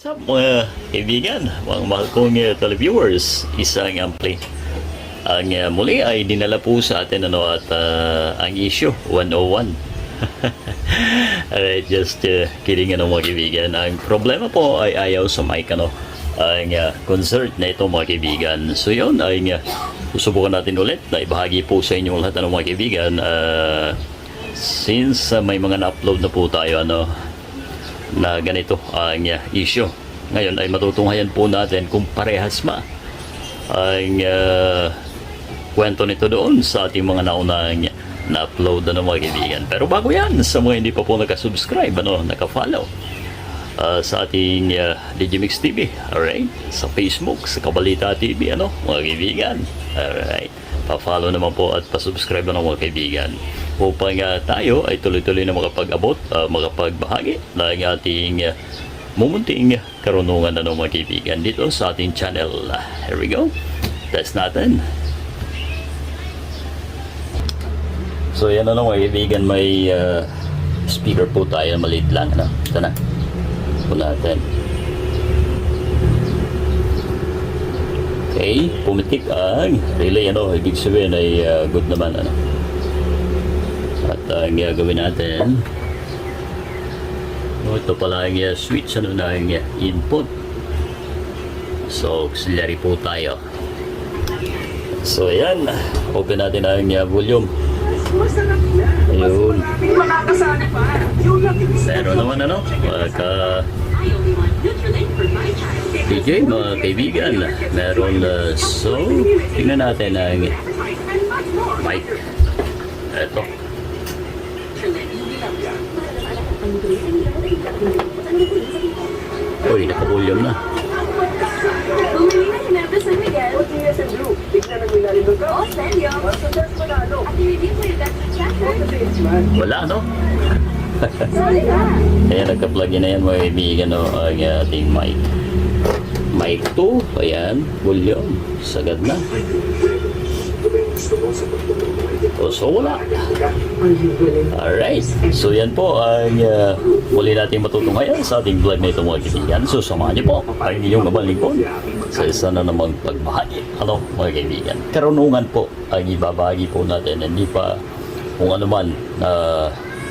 Sa mga kaibigan, mga mahal kong televiewers, isang ampli. Ang muli ay dinala po sa atin at ang issue 101. Alright, just kidding mga kaibigan. Ang problema po ay ayaw sa mic ang concert na ito mga kaibigan. So yun ay susubukan natin ulit na ibahagi po sa inyo lahat mga kaibigan. Since may mga na-upload na po tayo na ganito ang issue. Ngayon ay matutunghayan po natin kung parehas ang kwento nito doon sa ating mga naunang na-upload na mga kaibigan. Pero bago yan, sa mga hindi pa po nakasubscribe, nakafollow sa ating Digimix TV, alright? Sa Facebook, sa Kabalita TV, mga kaibigan. Alright. Pa-follow naman po at pa-subscribe na mga kaibigan upang tayo ay tuloy-tuloy na makapag-abot, makapagbahagi ng ating mumunting karunungan mga kaibigan dito sa ating channel. Here we go. Test natin. So yan mga kaibigan, may speaker po tayo, maliit lang. Ito na. Ito natin. Okay, pumitik ang relay. Ibig sabihin ay good naman. At ang gagawin natin, ito pala ang switch na ang input. So auxiliary po tayo. So ayan, open natin ang volume. Ayun. Pero naman maka DJ mga kaibigan, meron so tingnan natin ang mic. Eto. Uy, naka-volume na. Wala, Ayan, nagka-plug in na yan mga kaibigan, ang ating mic. Mic 2, ayan, volume, sagad na. So wala. Alright, so yan po ang muli natin matutunghayan sa ating vlog na ito mga kaibigan. So samahan niyo po ang inyong mabalingkod sa isa na namang pagbahagi mga kaibigan. Karunungan po ang ibabahagi po natin, hindi pa kung ano man na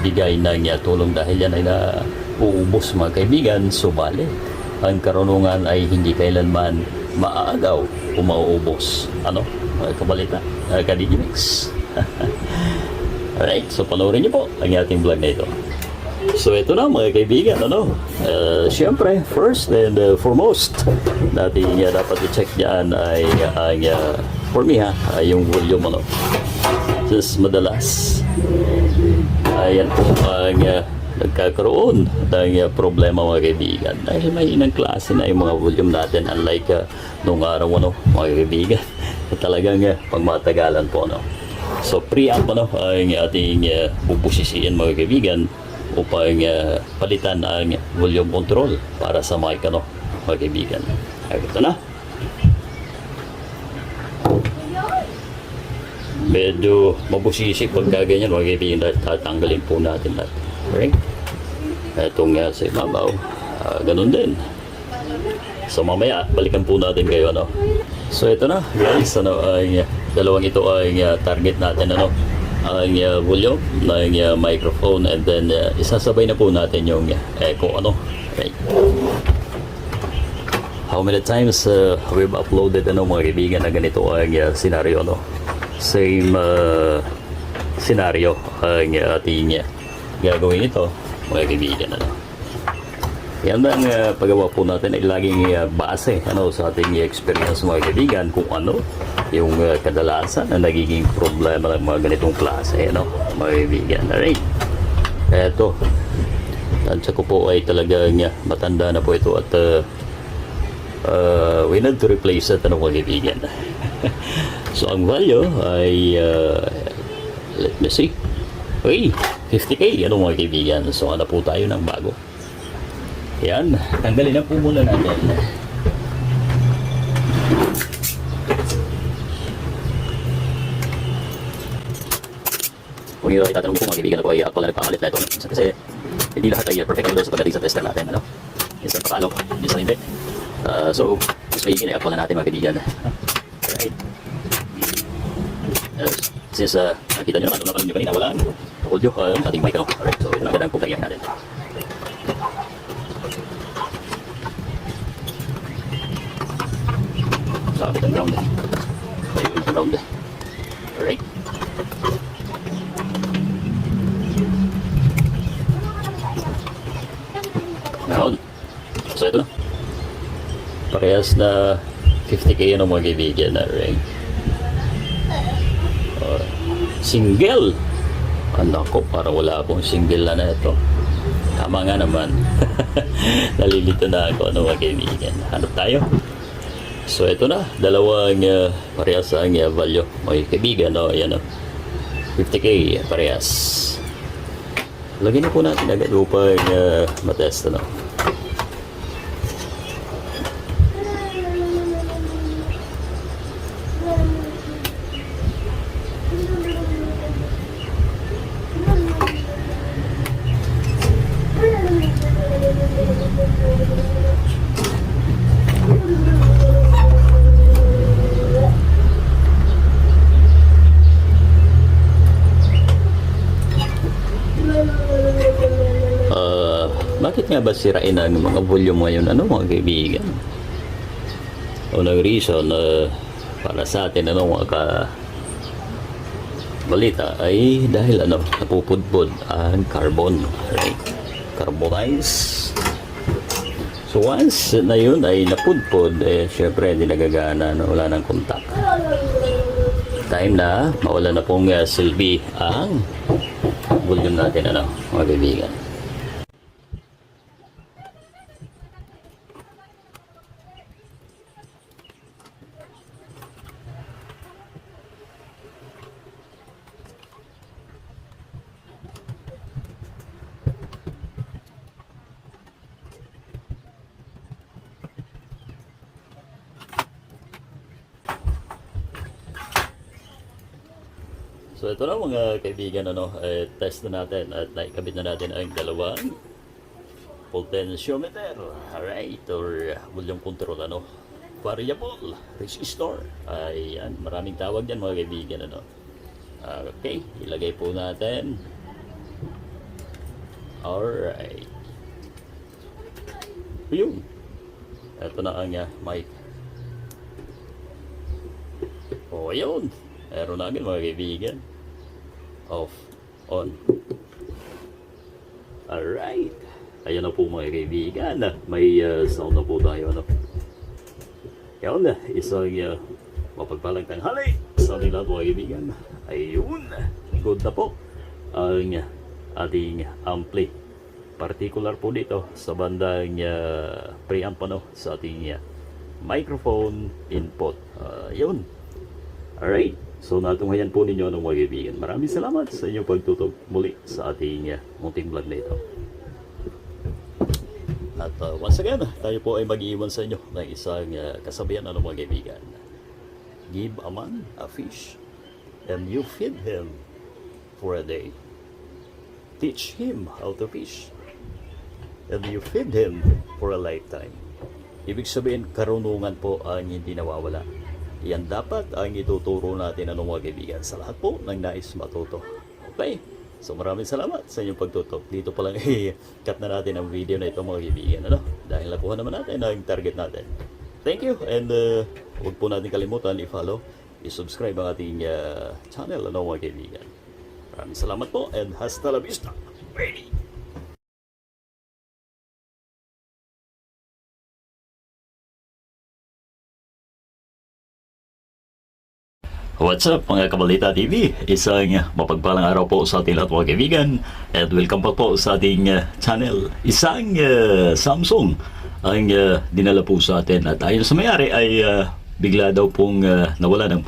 bigay ng tulong dahil yan ay nauubos mga kaibigan. Subalit ang karunungan ay hindi kailanman maaagaw o mauubos. Mga kabalita, Digimix. Alright, so panoorin niyo po ang ating vlog na ito. So ito na mga kaibigan, siyempre, first and foremost natin dapat i-check dyan ay for me ay yung volume just madalas ayan po ang nagkakaroon ng problema mga kaibigan dahil may inang klase na yung mga volume natin, unlike nung araw mga kaibigan talagang pagmatagalan po so pre-amp ang ating bubusisiin mga kaibigan upang palitan ang volume control para sa mic mga kaibigan. Ito na, medyo mabusisi pagka ganyan mga kaibigan, tatanggalin po natin natin. Right? Itong sa ibabaw, ganun din. So mamaya balikan po natin kayo So ito na guys, ang dalawang ito ay target natin ang volume ng microphone, and then isasabay na po natin yung echo right. How many times we've uploaded mga kaibigan na ganito ang scenario same scenario ang ating gagawin ito mga kaibigan yan ang paggawa po natin ay laging base sa ating experience mga kaibigan kung yung kadalasan na nagiging problema ng mga ganitong klase mga kaibigan. Alright, eto tansya ko po ay talagang matanda na po ito at we need to replace it mga kaibigan. So ang value ay let me see, 50k mga kaibigan. So po tayo ng bago. Yan, tanggalin na po muna natin. Kung yung itatanong ko mga kaibigan, ako ay actual na nagpakalit na ito kasi hindi lahat ay perfect sa pagdating sa tester natin minsan pakalo, minsan hindi. So, mas may ginagawa na natin mga kaibigan. Alright. Since nakita nyo naman, nung napanood nyo kanina, wala ang audio, ating mic, ano? Alright, so yun ang gandang kong natin. Sabi ng ground. Ayun yung ground. Alright. Ngayon. So ito na. Parehas na 50k yun ang mga kaibigan. Alright. Single. Ano ko, para wala akong single na ito. Tama nga naman. Nalilito na ako ng mga kaibigan. Hanap tayo. So ito na, dalawang parehas ang value. Mga kaibigan, yan 50k parehas. Lagyan na po natin agad upang matest. Bakit nga ba sirain ang mga volume ngayon? Ano mga kaibigan? Unang reason para sa atin mga balita ay dahil napupudpud ang carbon, right? Carbonize. So once na yun ay napudpud, syempre hindi nagagana, wala nang kontak. Time na mawala na pong silbi ang volume natin, mga kaibigan. So ito na mga kaibigan, test na natin at naikabit na natin ang dalawang potentiometer, alright, or volume control, variable resistor. Ayan, maraming tawag yan mga kaibigan, okay, ilagay po natin. Alright, yun, ito na ang mic. O yun, meron na agad mga kaibigan. Off, on. Alright. Ayan na po mga kaibigan. May sound na po tayo. Yan, isang mapagpalang tanghali sa ating lahat mga kaibigan. Ayun, good na po ang ating ampli. Particular po dito sa bandang preamp sa ating microphone input. Yun. Alright. So natunghayan po ninyo ng mga kaibigan. Maraming salamat sa inyong pagtutok muli sa ating munting vlog na ito. At once again, tayo po ay mag-iwan sa inyo ng isang kasabihan mga kaibigan. Give a man a fish and you feed him for a day. Teach him how to fish and you feed him for a lifetime. Ibig sabihin, karunungan po ang hindi nawawala. Yan dapat ang ituturo natin mga kaibigan sa lahat po ng nais matuto. Okay? So maraming salamat sa inyong pagtutok. Dito pa lang i-cut na natin ang video na ito mga kaibigan. Dahil nakuha naman natin ang target natin. Thank you and huwag po natin kalimutan i-follow, i-subscribe ang ating channel mga kaibigan. Maraming salamat po and hasta la vista. Ready? What's up mga Kabalita TV? Isang mapagpalang araw po sa ating lahat mga kaibigan and welcome po sa ating channel. Isang Samsung ang dinala po sa atin at ayon sa mayari ay bigla daw pong nawala ng